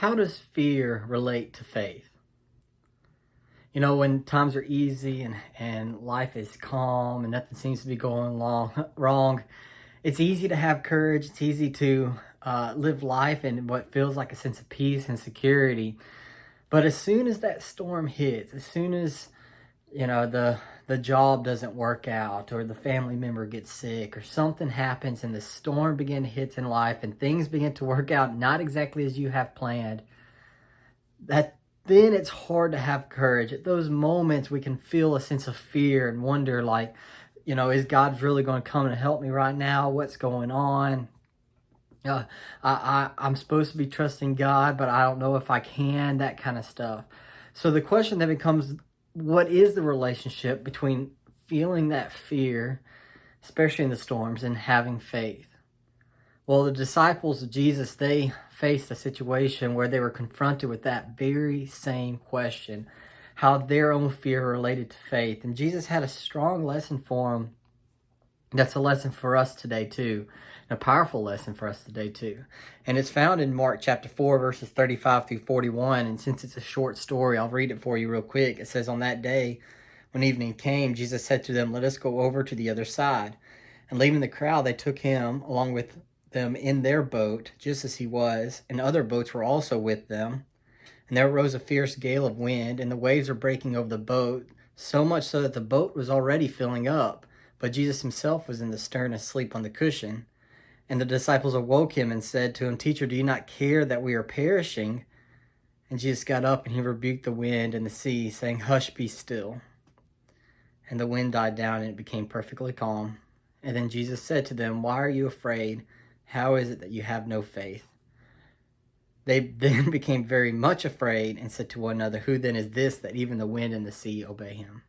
How does fear relate to faith? You know, when times are easy and life is calm and nothing seems to be going wrong, it's easy to have courage. It's easy to live life in what feels like a sense of peace and security. But as soon as that storm hits, as soon as the job doesn't work out, or the family member gets sick, or something happens and the storm hits in life and things begin to work out not exactly as you have planned, that then it's hard to have courage. At those moments we can feel a sense of fear and wonder, like, is God really going to come and help me right now? What's going on? I'm supposed to be trusting God, but I don't know if I can, that kind of stuff. So the question then becomes, what is the relationship between feeling that fear, especially in the storms, and having faith? Well, the disciples of Jesus, they faced a situation where they were confronted with that very same question, how their own fear related to faith. And Jesus had a strong lesson for them. That's a lesson for us today too, a powerful lesson for us today too. And it's found in Mark chapter 4, verses 35 through 41. And since it's a short story, I'll read it for you real quick. It says, "On that day, when evening came, Jesus said to them, 'Let us go over to the other side.' And leaving the crowd, they took him along with them in their boat, just as he was, and other boats were also with them. And there arose a fierce gale of wind, and the waves were breaking over the boat, so much so that the boat was already filling up. But Jesus himself was in the stern, asleep on the cushion. And the disciples awoke him and said to him, 'Teacher, do you not care that we are perishing?' And Jesus got up and he rebuked the wind and the sea, saying, 'Hush, be still.' And the wind died down and it became perfectly calm. And then Jesus said to them, 'Why are you afraid? How is it that you have no faith?' They then became very much afraid and said to one another, 'Who then is this that even the wind and the sea obey him?'"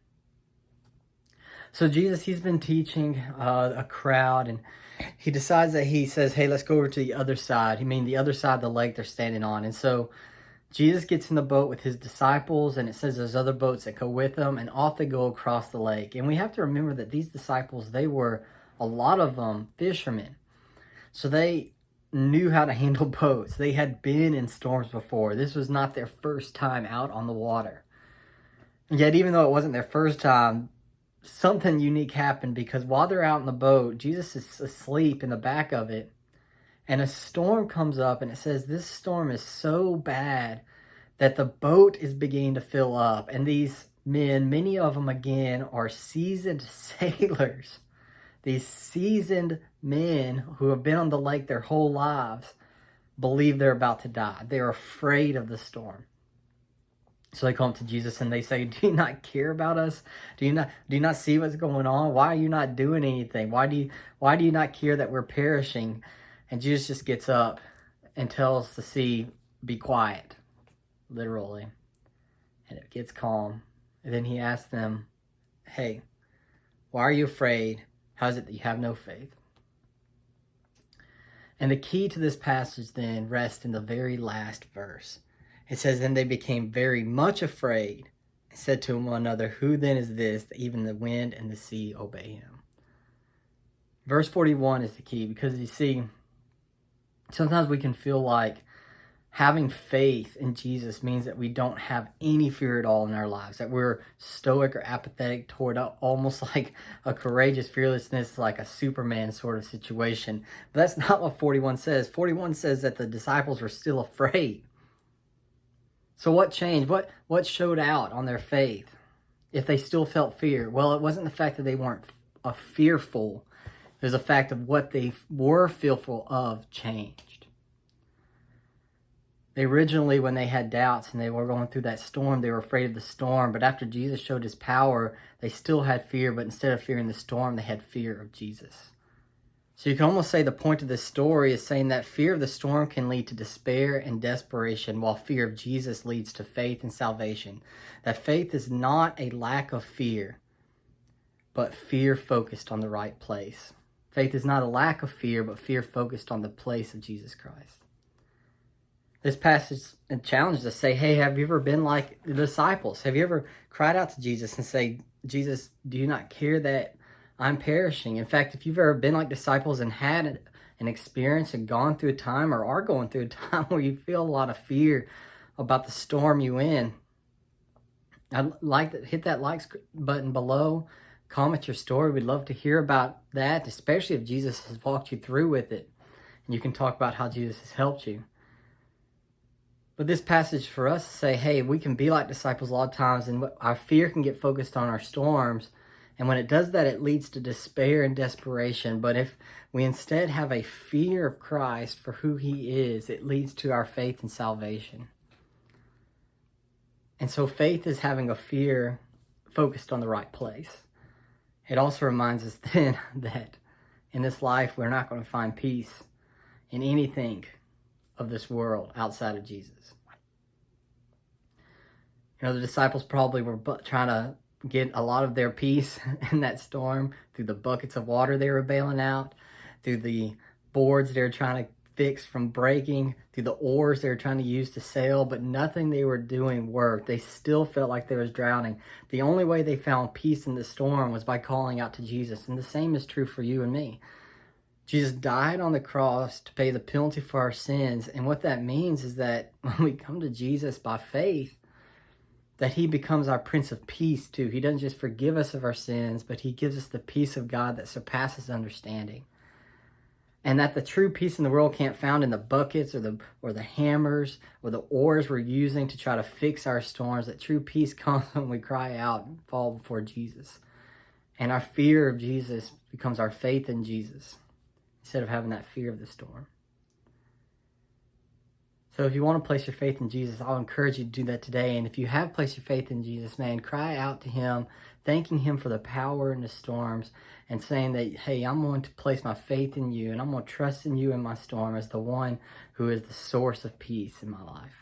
So Jesus, he's been teaching a crowd, and he decides that he says, "Hey, let's go over to the other side." The other side of the lake they're standing on. And so Jesus gets in the boat with his disciples, and it says there's other boats that go with them, and off they go across the lake. And we have to remember that these disciples, they were, a lot of them, fishermen. So they knew how to handle boats. They had been in storms before. This was not their first time out on the water. And yet, even though it wasn't their first time, something unique happened, because while they're out in the boat, Jesus is asleep in the back of it, and a storm comes up, and it says this storm is so bad that the boat is beginning to fill up. And these men, many of them again, are seasoned sailors. These seasoned men who have been on the lake their whole lives believe they're about to die. They're afraid of the storm. So they come up to Jesus and they say, "Do you not care about us? Do you not see what's going on? Why are you not doing anything? Why do you not care that we're perishing?" And Jesus just gets up and tells the sea, "Be quiet," literally. And it gets calm. And then he asks them, "Hey, why are you afraid? How is it that you have no faith?" And the key to this passage then rests in the very last verse. It says, "Then they became very much afraid and said to one another, 'Who then is this that even the wind and the sea obey him?'" Verse 41 is the key, because you see, sometimes we can feel like having faith in Jesus means that we don't have any fear at all in our lives, that we're stoic or apathetic toward almost like a courageous fearlessness, like a Superman sort of situation. But that's not what 41 says. 41 says that the disciples were still afraid. So what changed? What showed out on their faith if they still felt fear? Well, it wasn't the fact that they weren't fearful. It was the fact of what they were fearful of changed. They originally, when they had doubts and they were going through that storm, they were afraid of the storm. But after Jesus showed his power, they still had fear. But instead of fearing the storm, they had fear of Jesus. So you can almost say the point of this story is saying that fear of the storm can lead to despair and desperation, while fear of Jesus leads to faith and salvation. That faith is not a lack of fear, but fear focused on the right place. Faith is not a lack of fear, but fear focused on the place of Jesus Christ. This passage challenges us to say, hey, have you ever been like the disciples? Have you ever cried out to Jesus and say, "Jesus, do you not care that I'm perishing?" In fact, if you've ever been like disciples and had and experienced and gone through a time or are going through a time where you feel a lot of fear about the storm you in, I'd like to hit that like button below, comment your story. We'd love to hear about that, especially if Jesus has walked you through with it and you can talk about how Jesus has helped you. But this passage for us to say, hey, we can be like disciples a lot of times, and our fear can get focused on our storms. And when it does that, it leads to despair and desperation. But if we instead have a fear of Christ for who he is, it leads to our faith and salvation. And so faith is having a fear focused on the right place. It also reminds us then that in this life, we're not going to find peace in anything of this world outside of Jesus. You know, the disciples probably were trying to get a lot of their peace in that storm through the buckets of water they were bailing out, through the boards they were trying to fix from breaking, through the oars they were trying to use to sail, but nothing they were doing worked. They still felt like they was drowning. The only way they found peace in the storm was by calling out to Jesus, and the same is true for you and me. Jesus died on the cross to pay the penalty for our sins, and what that means is that when we come to Jesus by faith, that he becomes our Prince of Peace too. He doesn't just forgive us of our sins, but he gives us the peace of God that surpasses understanding. And that the true peace in the world can't found in the buckets or the hammers or the oars we're using to try to fix our storms. That true peace comes when we cry out and fall before Jesus. And our fear of Jesus becomes our faith in Jesus, instead of having that fear of the storm. So if you want to place your faith in Jesus, I'll encourage you to do that today. And if you have placed your faith in Jesus, man, cry out to him, thanking him for the power in the storms, and saying that, hey, I'm going to place my faith in you, and I'm going to trust in you in my storm as the one who is the source of peace in my life.